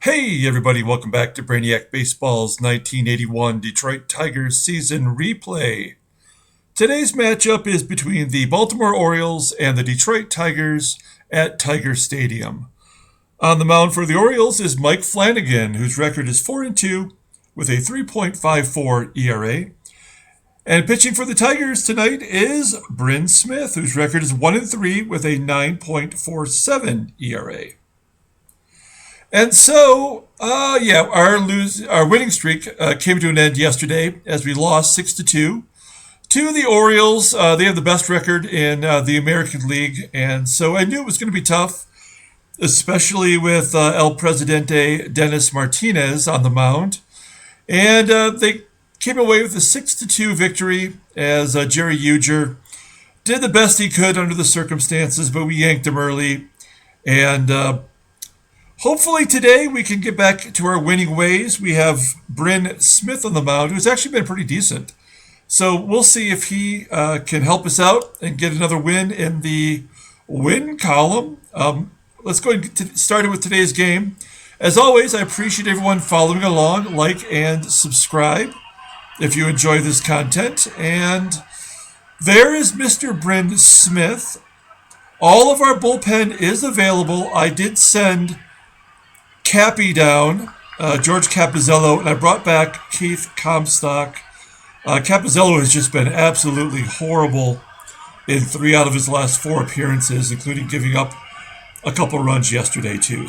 Hey everybody, welcome back to Brainiac Baseball's 1981 Detroit Tigers season replay. Today's matchup is between the Baltimore Orioles and the Detroit Tigers at Tiger Stadium. On the mound for the Orioles is Mike Flanagan, whose record is 4-2 with a 3.54 ERA. And pitching for the Tigers tonight is Bryn Smith, whose record is 1-3 with a 9.47 ERA. And so, our winning streak came to an end yesterday as we lost 6-2 to the Orioles. They have the best record in the American League, and so I knew it was going to be tough, especially with El Presidente Dennis Martinez on the mound. And they came away with a 6-2 victory as Jerry Uger did the best he could under the circumstances, but we yanked him early. And hopefully today we can get back to our winning ways. We have Bryn Smith on the mound, who's actually been pretty decent. So we'll see if he can help us out and get another win in the win column. Let's go and get started with today's game. As always, I appreciate everyone following along, like and subscribe if you enjoy this content. And there is Mr. Bryn Smith. All of our bullpen is available. I did send Cappy down, George Capizzello, and I brought back Keith Comstock. Capizzello has just been absolutely horrible in 3 out of his last 4 appearances, including giving up a couple runs yesterday too.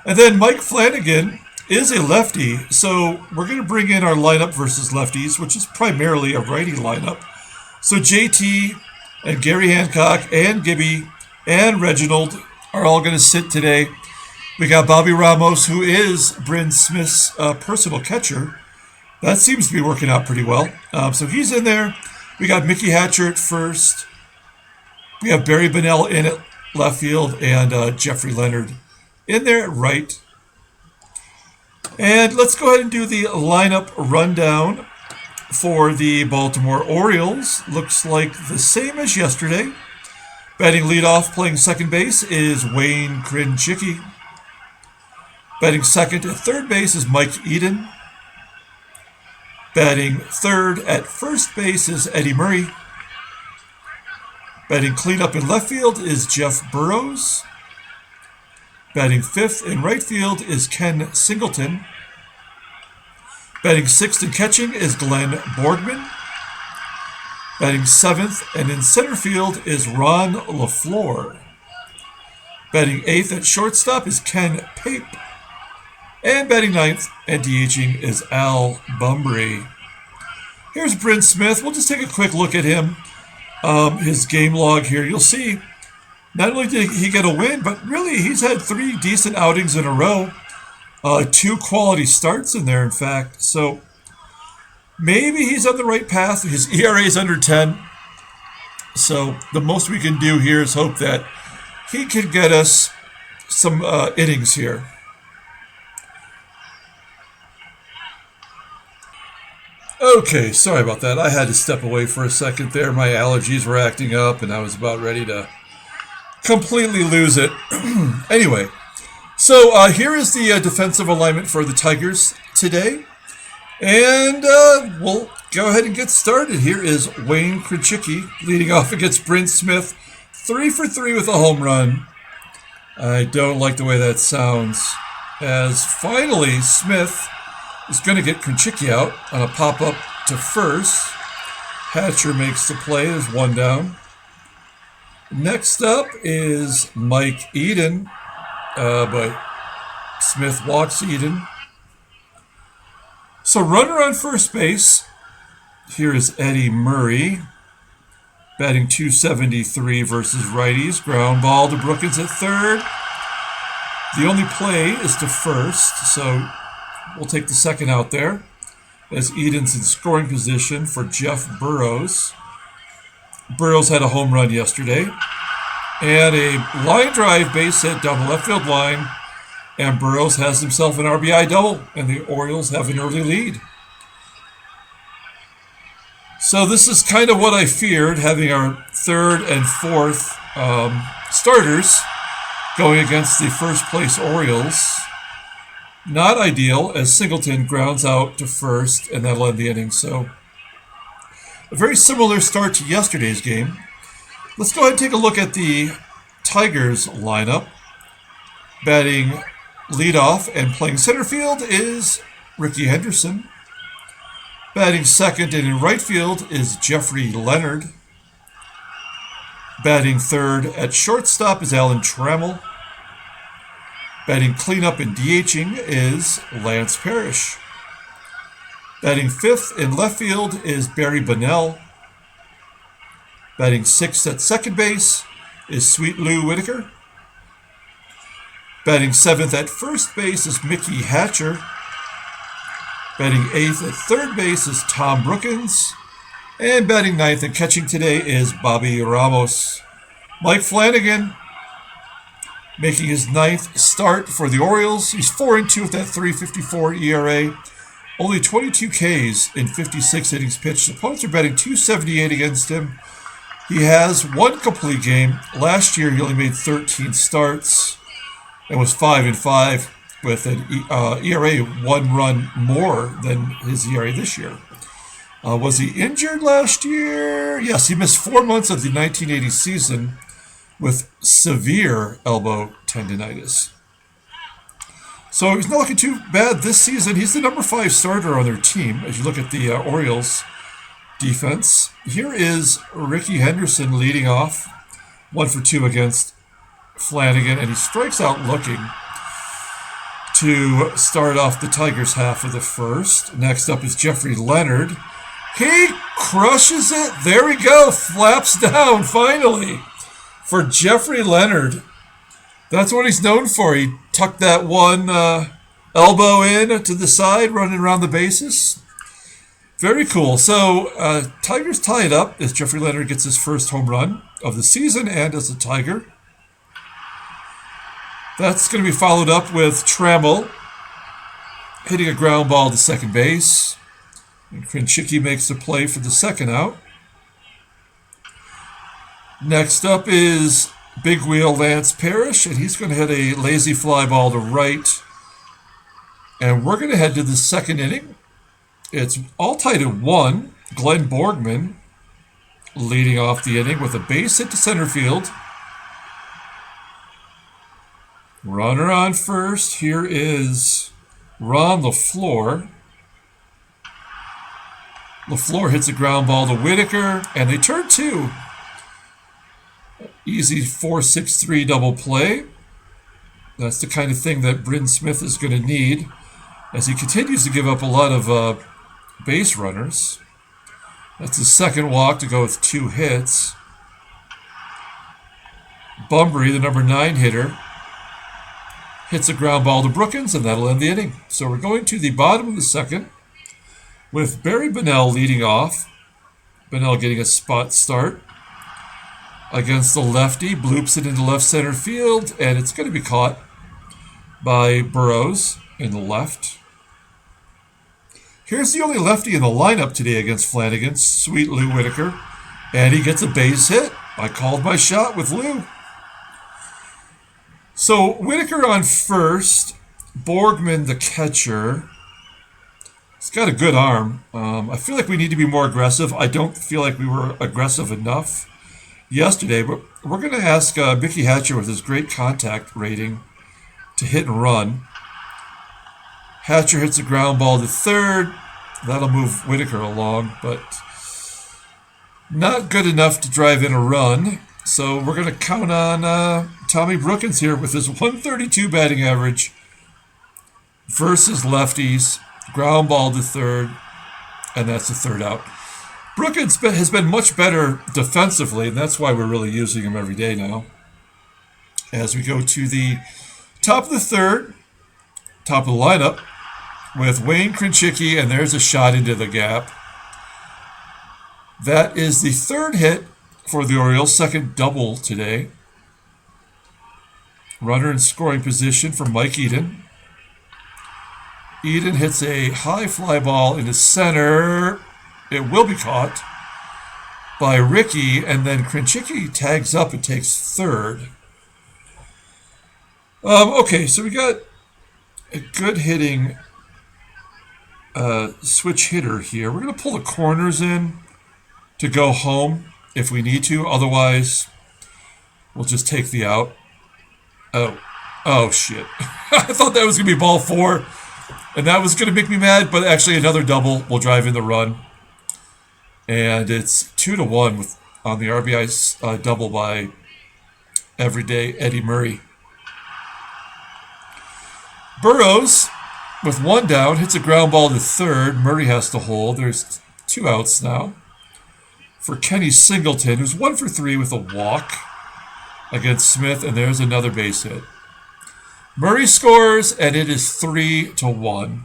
And then Mike Flanagan is a lefty, so we're going to bring in our lineup versus lefties, which is primarily a righty lineup. So JT and Gary Hancock and Gibby and Reginald are all going to sit today. We got Bobby Ramos, who is Bryn Smith's personal catcher. That seems to be working out pretty well. So he's in there. We got Mickey Hatcher at first. We have Barry Bonnell in at left field and Jeffrey Leonard in there at right. And let's go ahead and do the lineup rundown for the Baltimore Orioles. Looks like the same as yesterday. Batting leadoff, playing second base, is Wayne Krynchicki. Batting second at third base is Mike Eden. Batting third at first base is Eddie Murray. Batting cleanup in left field is Jeff Burrows. Batting fifth in right field is Ken Singleton. Batting sixth and catching is Glenn Boardman. Batting seventh and in center field is Ron LaFleur. Batting eighth at shortstop is Ken Pape. And batting ninth and DHing is Al Bumbry. Here's Bryn Smith. We'll just take a quick look at him. His game log here. You'll see not only did he get a win, but really he's had 3 decent outings in a row. 2 quality starts in there, in fact. So maybe he's on the right path. His ERA is under 10. So the most we can do here is hope that he can get us some innings here. Okay, sorry about that. I had to step away for a second there. My allergies were acting up, and I was about ready to completely lose it. Anyway, so here is the defensive alignment for the Tigers today. And we'll go ahead and get started. Here is Wayne Krynchicki leading off against Bryn Smith. 3 for 3 with a home run. I don't like the way that sounds. As finally, Smith is going to get Krynchicki out on a pop-up to first. Hatcher makes the play. There's 1 down. Next up is Mike Eden, but Smith walks Eden. So runner on first base. Here is Eddie Murray, batting .273 versus righties. Ground ball to Brookins at third. The only play is to first, so we'll take the second out there as Eden's in scoring position for Jeff Burrows. Burrows had a home run yesterday and a line drive base hit down the left field line, and Burrows has himself an RBI double, and the Orioles have an early lead. So this is kind of what I feared, having our third and fourth starters going against the first place Orioles. Not ideal, as Singleton grounds out to first, and that'll end the inning. So, a very similar start to yesterday's game. Let's go ahead and take a look at the Tigers lineup. Batting leadoff and playing center field is Ricky Henderson. Batting second and in right field is Jeffrey Leonard. Batting third at shortstop is Alan Trammell. Batting cleanup and DHing is Lance Parrish. Batting fifth in left field is Barry Bonnell. Batting sixth at second base is Sweet Lou Whitaker. Batting seventh at first base is Mickey Hatcher. Batting eighth at third base is Tom Brookins. And batting ninth and catching today is Bobby Ramos. Mike Flanagan making his ninth start for the Orioles. He's 4-2 with that 3.54 ERA. Only 22 Ks in 56 innings pitched. Opponents are batting .278 against him. He has one complete game. Last year he only made 13 starts and was 5-5 with an ERA 1 run more than his ERA this year. Was he injured last year? Yes, he missed 4 months of the 1980 season with severe elbow tendonitis. So he's not looking too bad this season. He's the number 5 starter on their team as you look at the Orioles defense. Here is Ricky Henderson leading off, 1 for 2 against Flanagan, and he strikes out looking to start off the Tigers half of the first. Next up is Jeffrey Leonard. He crushes it. There we go. Flaps down finally for Jeffrey Leonard. That's what he's known for. He tucked that one elbow in to the side, running around the bases. Very cool. So Tigers tie it up as Jeffrey Leonard gets his first home run of the season and as a Tiger. That's going to be followed up with Trammell hitting a ground ball to second base. And Krinchicki makes the play for the second out. Next up is big wheel Lance Parrish, and he's going to hit a lazy fly ball to right. And we're going to head to the second inning. It's all tied at 1. Glenn Borgman leading off the inning with a base hit to center field. Runner on first. Here is Ron LaFleur. LaFleur hits a ground ball to Whitaker, and they turn 2. Easy 4-6-3 double play. That's the kind of thing that Bryn Smith is going to need as he continues to give up a lot of base runners. That's his second walk to go with 2 hits. Bunbury, the number 9 hitter, hits a ground ball to Brookins, and that'll end the inning. So we're going to the bottom of the second with Barry Bonnell leading off. Bonnell getting a spot start against the lefty, bloops it into left center field, and it's going to be caught by Burrows in the left. Here's the only lefty in the lineup today against Flanagan, Sweet Lou Whitaker, and he gets a base hit. I called my shot with Lou. So Whitaker on first, Borgman the catcher. He's got a good arm. I feel like we need to be more aggressive. I don't feel like we were aggressive enough yesterday, but we're going to ask Mickey Hatcher with his great contact rating to hit and run. Hatcher hits a ground ball to third. That'll move Whitaker along, but not good enough to drive in a run. So we're going to count on Tommy Brookins here with his 132 batting average versus lefties. Ground ball to third, and that's the third out. Brookins has been much better defensively, and that's why we're really using him every day now. As we go to the top of the third, top of the lineup, with Wayne Krinchicki, and there's a shot into the gap. That is the third hit for the Orioles, second double today. Runner in scoring position for Mike Eden. Eden hits a high fly ball into center. It will be caught by Ricky, and then Krinchicki tags up and takes third. Okay, so we got a good hitting switch hitter here. We're going to pull the corners in to go home if we need to. Otherwise, we'll just take the out. Oh shit. I thought that was going to be ball 4, and that was going to make me mad, but actually another double will drive in the run. And it's 2-1 on the RBI double by everyday Eddie Murray. Burrows, with 1 down, hits a ground ball to third. Murray has to hold. There's 2 outs now for Kenny Singleton, who's 1 for 3 with a walk against Smith, and there's another base hit. Murray scores, and it is 3-1.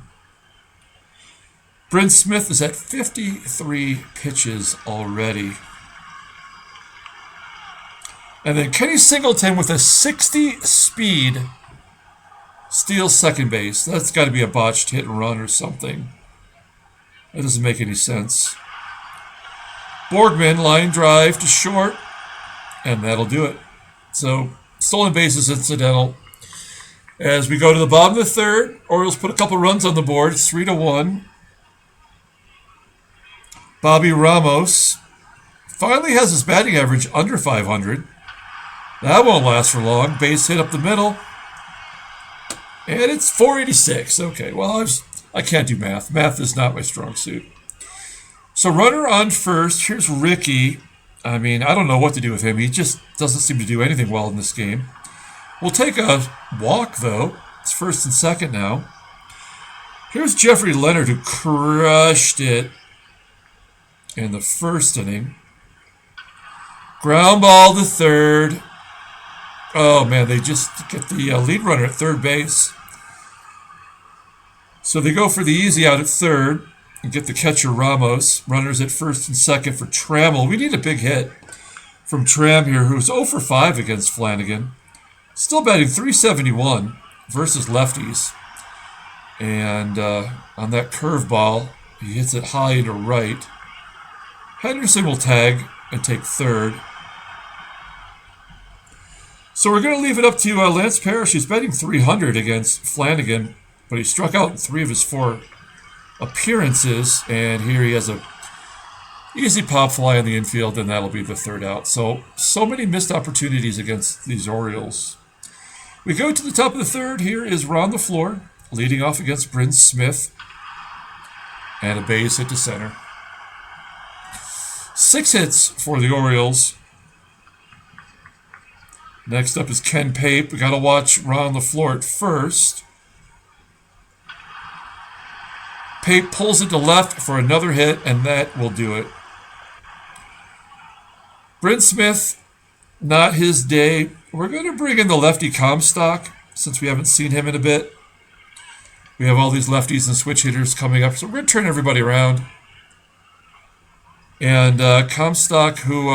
Bryn Smith is at 53 pitches already. And then Kenny Singleton with a 60 speed steals second base. That's got to be a botched hit and run or something. That doesn't make any sense. Borgman, line drive to short, and that'll do it. So, stolen bases incidental. As we go to the bottom of the third, Orioles put a couple runs on the board. It's 3-1. Bobby Ramos finally has his batting average under 500. That won't last for long. Base hit up the middle. And it's 486. Okay, well, I can't do math. Math is not my strong suit. So runner on first. Here's Ricky. I mean, I don't know what to do with him. He just doesn't seem to do anything well in this game. We'll take a walk, though. It's first and second now. Here's Jeffrey Leonard, who crushed it in the first inning. Ground ball to third. Oh, man, they just get the lead runner at third base. So they go for the easy out at third and get the catcher Ramos. Runners at first and second for Trammell. We need a big hit from Tram here, who's 0 for 5 against Flanagan. Still batting .371 versus lefties. And on that curveball, he hits it high into right. Henderson will tag and take third. So we're going to leave it up to Lance Parrish. He's batting .300 against Flanagan, but he struck out in 3 of his 4 appearances. And here he has a easy pop fly in the infield, and that'll be the third out. So many missed opportunities against these Orioles. We go to the top of the third. Here is Ron the Floor, leading off against Bryn Smith. And a base hit to center. 6 hits for the Orioles. Next up is Ken Pape. We got to watch Ron the Floor at first. Pape pulls it to left for another hit, and that will do it. Bryn Smith, not his day. We're going to bring in the lefty Comstock, since we haven't seen him in a bit. We have all these lefties and switch hitters coming up, so we're going to turn everybody around. And Comstock, who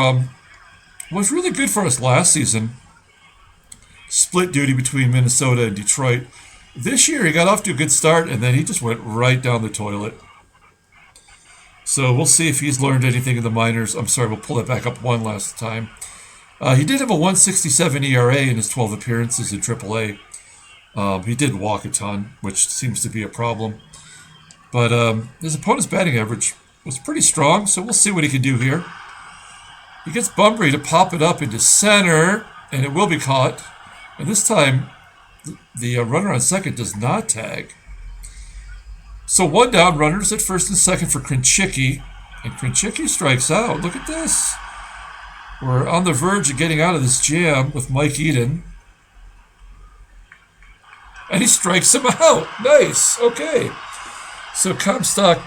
was really good for us last season, split duty between Minnesota and Detroit. This year he got off to a good start, and then he just went right down the toilet. So we'll see if he's learned anything in the minors. I'm sorry, we'll pull that back up one last time. He did have a 1.67 ERA in his 12 appearances in AAA. He did walk a ton, which seems to be a problem. But his opponent's batting average was pretty strong, so we'll see what he can do here. He gets Bunbury to pop it up into center, and it will be caught. And this time, the runner on second does not tag. So 1 down, runners at first and second for Krinchicki. And Krinchicki strikes out. Look at this. We're on the verge of getting out of this jam with Mike Eden. And he strikes him out. Nice. Okay. So Comstock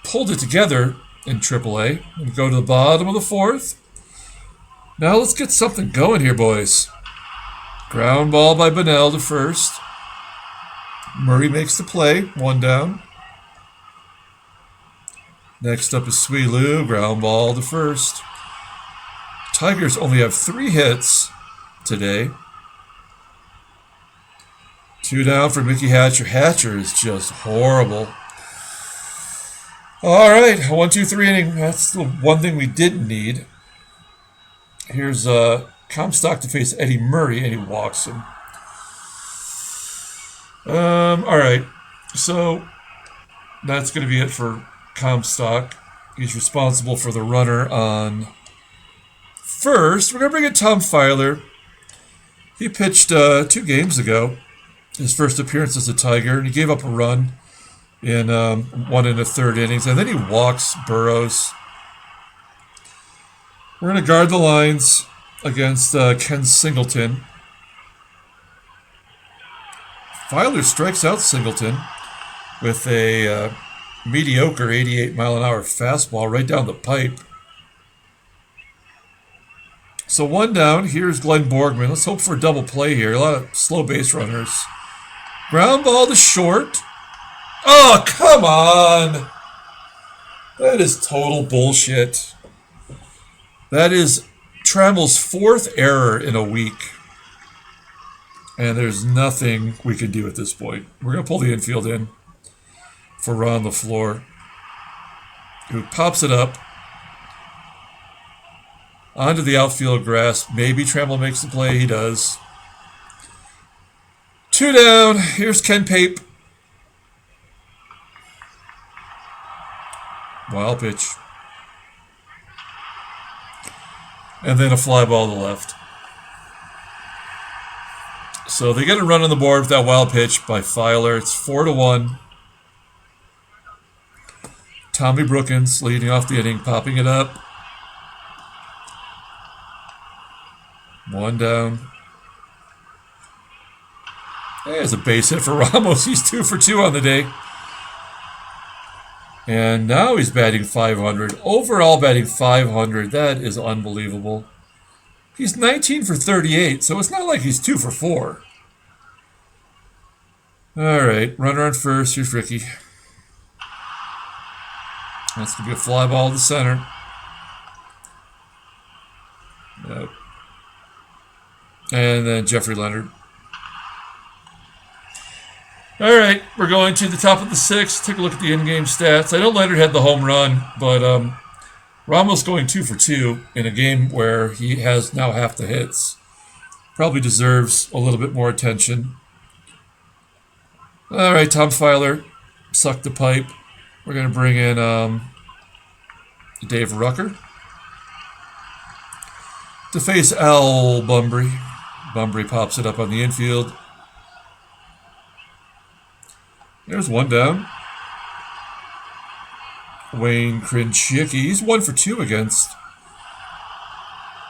pulled it together in AAA. And go to the bottom of the fourth. Now let's get something going here, boys. Ground ball by Bunnell to first. Murray makes the play. 1 down. Next up is Suilu. Ground ball to first. Tigers only have 3 hits today. 2 down for Mickey Hatcher. Hatcher is just horrible. All right, 1-2-3 inning. That's the one thing we didn't need. Here's Comstock to face Eddie Murray, and he walks him. All right. So that's going to be it for Comstock. He's responsible for the runner on first. We're going to bring in Tom Filer. He pitched 2 games ago, his first appearance as a Tiger, and he gave up a run in 1 1/3 innings, and then he walks Burrows. We're going to guard the lines against Ken Singleton. Filer strikes out Singleton with a mediocre 88-mile-an-hour fastball right down the pipe. So 1 down. Here's Glenn Borgman. Let's hope for a double play here. A lot of slow base runners. Ground ball to short. Oh, come on. That is total bullshit. That is Trammell's 4th error in a week. And there's nothing we can do at this point. We're going to pull the infield in for Ron LaFleur, who pops it up onto the outfield grass. Maybe Trammell makes the play. He does. 2 down. Here's Ken Pape. Wild pitch. And then a fly ball to left. So they get a run on the board with that wild pitch by Filer. It's 4-1. Tommy Brookins leading off the inning, popping it up. 1 down. There's a base hit for Ramos. He's 2 for 2 on the day. And now he's batting .500. Overall batting .500. That is unbelievable. He's 19 for 38, so it's not like he's 2 for 4. All right, runner on first. Here's Ricky. That's going to be a fly ball to center. Yep. And then Jeffrey Leonard. All right, we're going to the top of the 6th. Take a look at the in-game stats. I know Leonard had the home run, but Ramos going 2 for 2 in a game where he has now half the hits. Probably deserves a little bit more attention. All right, Tom Filer sucked the pipe. We're going to bring in Dave Rucker to face Al Bumbry. Bumbry pops it up on the infield. There's 1 down. Wayne Krinchicki. He's 1 for 2 against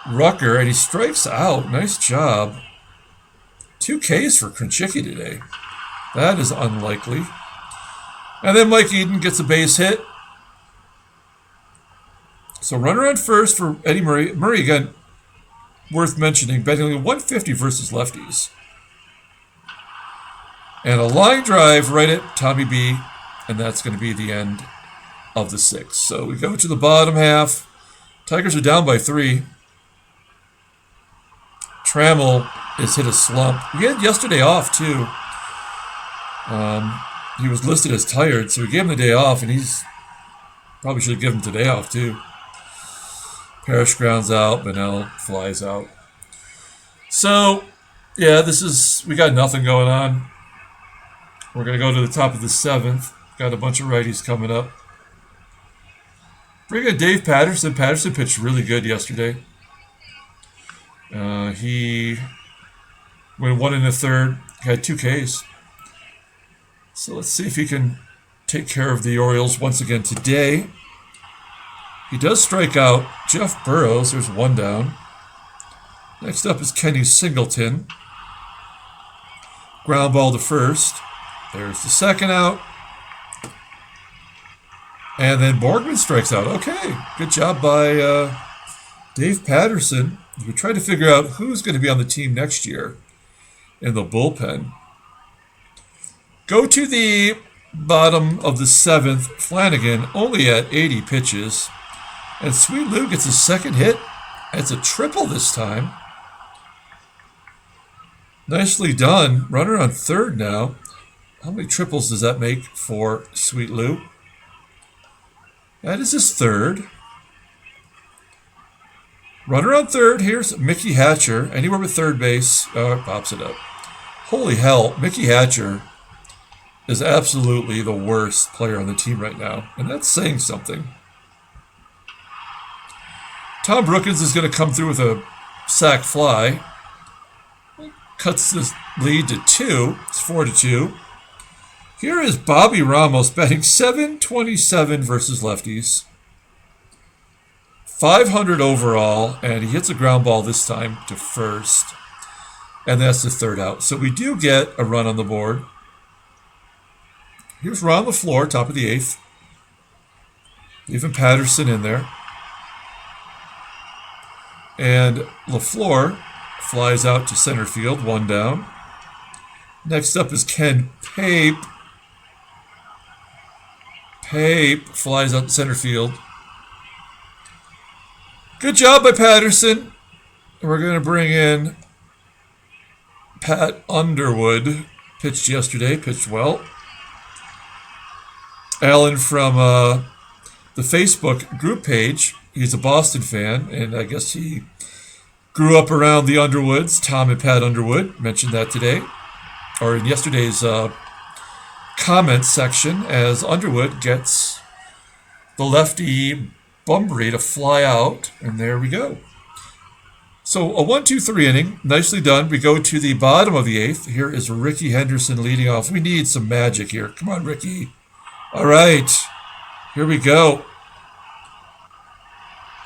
Rucker, and he strikes out. Nice job. 2 Ks for Krinchicki today. That is unlikely. And then Mike Eden gets a base hit. So runner on first for Eddie Murray. Murray, again, worth mentioning, betting only 150 versus lefties. And a line drive right at Tommy B. And that's going to be the end of the 6th. So we go to the bottom half. Tigers are down by 3. Trammell has hit a slump. He had yesterday off, too. He was listed as tired, so we gave him the day off, and he's probably should have given him today off, too. Parrish grounds out. Bennell flies out. So, yeah, we got nothing going on. We're going to go to the top of the 7th. Got a bunch of righties coming up. Bring in Dave Patterson. Patterson pitched really good yesterday. He went 1 1/3, had 2 Ks. So let's see if he can take care of the Orioles once again today. He does strike out Jeff Burrows. There's 1 down. Next up is Kenny Singleton. Ground ball to first. There's the 2nd out. And then Borgman strikes out. Okay, good job by Dave Patterson. We tried to figure out who's going to be on the team next year in the bullpen. Go to the bottom of the 7th. Flanagan only at 80 pitches. And Sweet Lou gets his 2nd hit. It's a triple this time. Nicely done. Runner on 3rd now. How many triples does that make for Sweet Lou? That is his 3rd. Runner on third. Here's Mickey Hatcher. Anywhere but third base. Pops it up. Holy hell, Mickey Hatcher is absolutely the worst player on the team right now. And that's saying something. Tom Brookins is going to come through with a sac fly. Cuts the lead to 2. It's 4-2. Here is Bobby Ramos batting .727 versus lefties. 500 overall, and he hits a ground ball this time to first. And that's the third out. So we do get a run on the board. Here's Ron LaFleur, top of the 8th. Leaving Patterson in there. And LaFleur flies out to center field, 1 down. Next up is Ken Pape. Pape flies out to center field. Good job by Patterson. We're going to bring in Pat Underwood. Pitched yesterday, pitched well. Alan from the Facebook group page. He's a Boston fan, and I guess he grew up around the Underwoods. Tom and Pat Underwood mentioned that today, or in yesterday's comments section, as Underwood gets the lefty Bunbury to fly out, and there we go. So a 1-2-3 inning, nicely done. We go to the bottom of the 8th. Here is Ricky Henderson leading off. We need some magic here. Come on, Ricky. All right, here we go.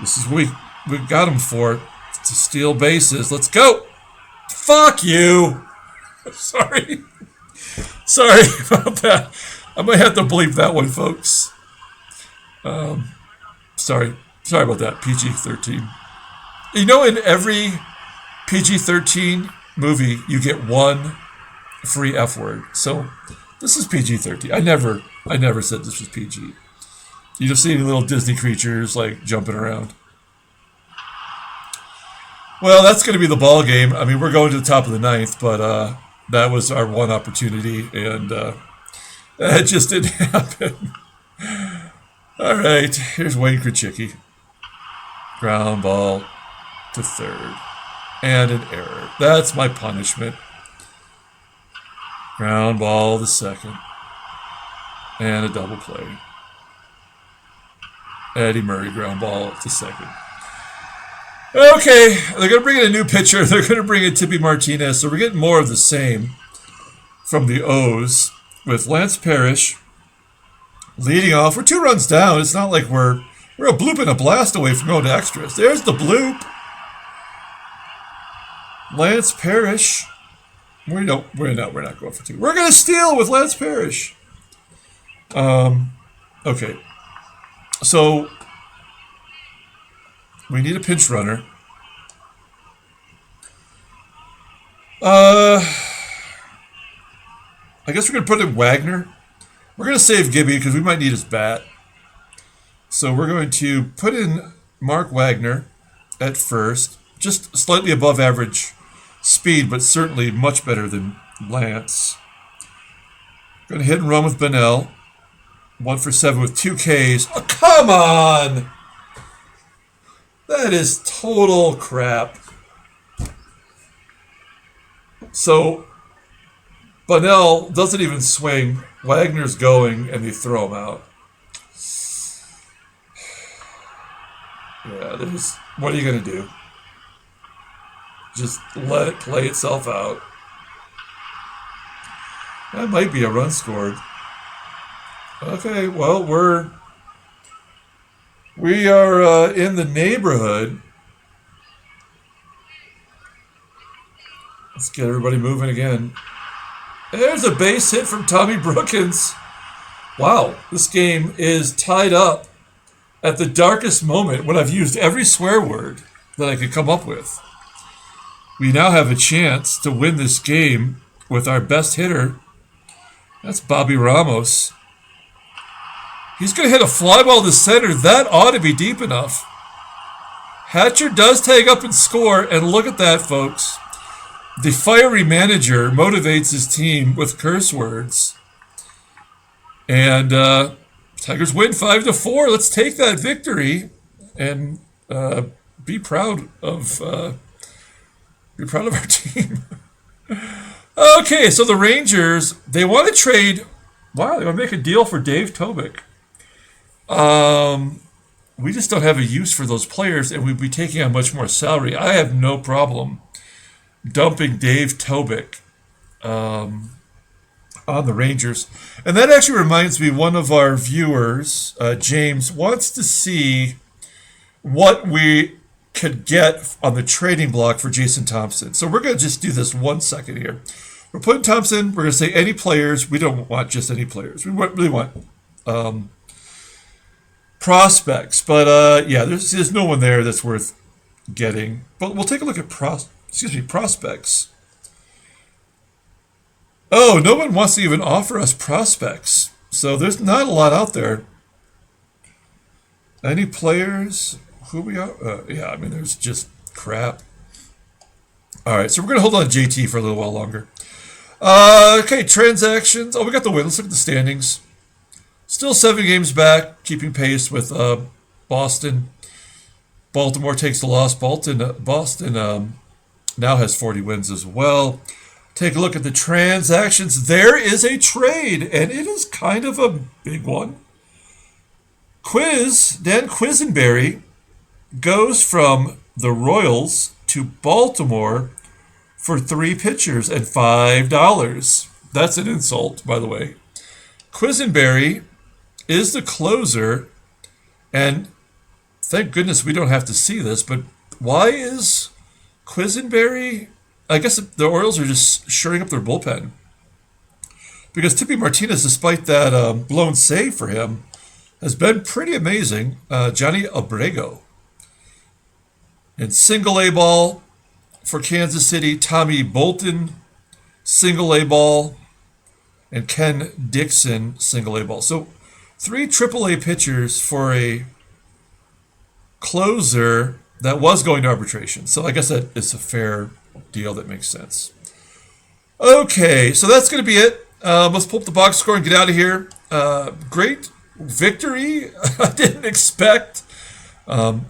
This is what we got him for, to steal bases. Let's go. Fuck you. Sorry about that. I might have to bleep that one, folks. Sorry about that. PG-13. You know, in every PG-13 movie, you get one free F word. So this is PG-13. I never said this was PG. You just see little Disney creatures like jumping around. Well, that's going to be the ball game. I mean, we're going to the top of the 9th, but that was our one opportunity, and that just didn't happen. All right, here's Wayne Krachicki. Ground ball to third, and an error. That's my punishment. Ground ball to second, and a double play. Eddie Murray ground ball to second. Okay, they're going to bring in a new pitcher. They're going to bring in Tippy Martinez. So we're getting more of the same from the O's with Lance Parrish leading off. We're 2 runs down. It's not like we're a bloop and a blast away from going to extras. There's the bloop. Lance Parrish. We're not going for 2. We're going to steal with Lance Parrish. Okay. So we need a pinch runner. I guess we're going to put in Wagner. We're going to save Gibby because we might need his bat. So we're going to put in Mark Wagner at first. Just slightly above average speed, but certainly much better than Lance. Going to hit and run with Bennell. 1 for 7 with 2 Ks. Oh, come on! That is total crap. So, Bennell doesn't even swing. Wagner's going, and they throw him out. Yeah, what are you going to do? Just let it play itself out. That might be a run scored. Okay, well, we are in the neighborhood. Let's get everybody moving again. There's a base hit from Tommy Brookins. Wow, this game is tied up at the darkest moment when I've used every swear word that I could come up with. We now have a chance to win this game with our best hitter. That's Bobby Ramos. He's going to hit a fly ball to center. That ought to be deep enough. Hatcher does tag up and score, and look at that, folks. The fiery manager motivates his team with curse words. And Tigers win 5-4. Let's take that victory and be proud of our team. Okay, so the Rangers, they want to trade. Wow, they want to make a deal for Dave Tobick. We just don't have a use for those players, and we'd be taking on much more salary. I have no problem dumping Dave Tobick on the Rangers. And that actually reminds me, one of our viewers, James, wants to see what we could get on the trading block for Jason Thompson. So we're going to just do this 1 second here. We're putting Thompson, we're going to say any players. We don't want just any players. We really want prospects. But yeah, there's no one there that's worth getting. But we'll take a look at prospects. Oh, no one wants to even offer us prospects. So there's not a lot out there. Any players? Who we are? Yeah, I mean, there's just crap. All right, so we're going to hold on to JT for a little while longer. Okay, transactions. Oh, we got the win. Let's look at the standings. Still 7 games back, keeping pace with Boston. Baltimore takes the loss. Boston now has 40 wins as well. Take a look at the transactions. There is a trade, and it is kind of a big one. Dan Quisenberry goes from the Royals to Baltimore for 3 pitchers and $5. That's an insult, by the way. Quisenberry is the closer, and thank goodness we don't have to see this, but why is Quisenberry? I guess the Orioles are just shoring up their bullpen. Because Tippy Martinez, despite that blown save for him, has been pretty amazing. Johnny Abrego. And single A ball for Kansas City, Tommy Bolton, single A ball, and Ken Dixon, single A ball. So 3 AAA pitchers for a closer that was going to arbitration. So I guess that is a fair deal that makes sense. Okay, so that's going to be it. Let's pull up the box score and get out of here. Great victory. I didn't expect.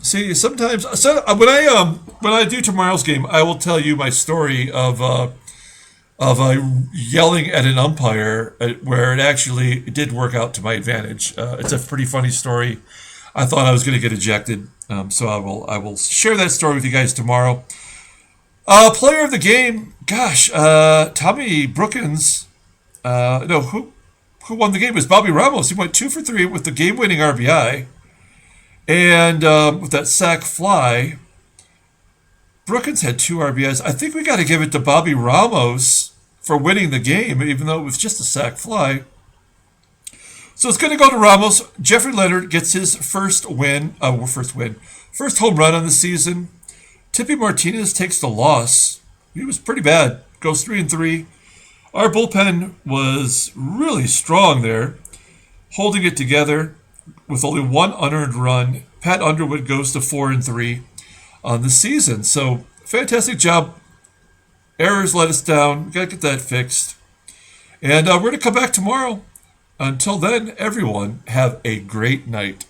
See, sometimes when I do tomorrow's game, I will tell you my story of yelling at an umpire where it actually did work out to my advantage. It's a pretty funny story. I thought I was going to get ejected, so I will share that story with you guys tomorrow. Player of the game, gosh, Tommy Brookins. Who won the game? It was Bobby Ramos. He went 2 for 3 with the game-winning RBI. And with that sac fly, Brookins had 2 RBIs. I think we got to give it to Bobby Ramos for winning the game, even though it was just a sac fly. So it's going to go to Ramos. Jeffrey Leonard gets his first home run on the season. Tippy Martinez takes the loss. He was pretty bad. Goes 3-3. Our bullpen was really strong there, holding it together with only 1 unearned run. Pat Underwood goes to 4-3 on the season. So fantastic job. Errors let us down. We got to get that fixed. And we're going to come back tomorrow. Until then, everyone, have a great night.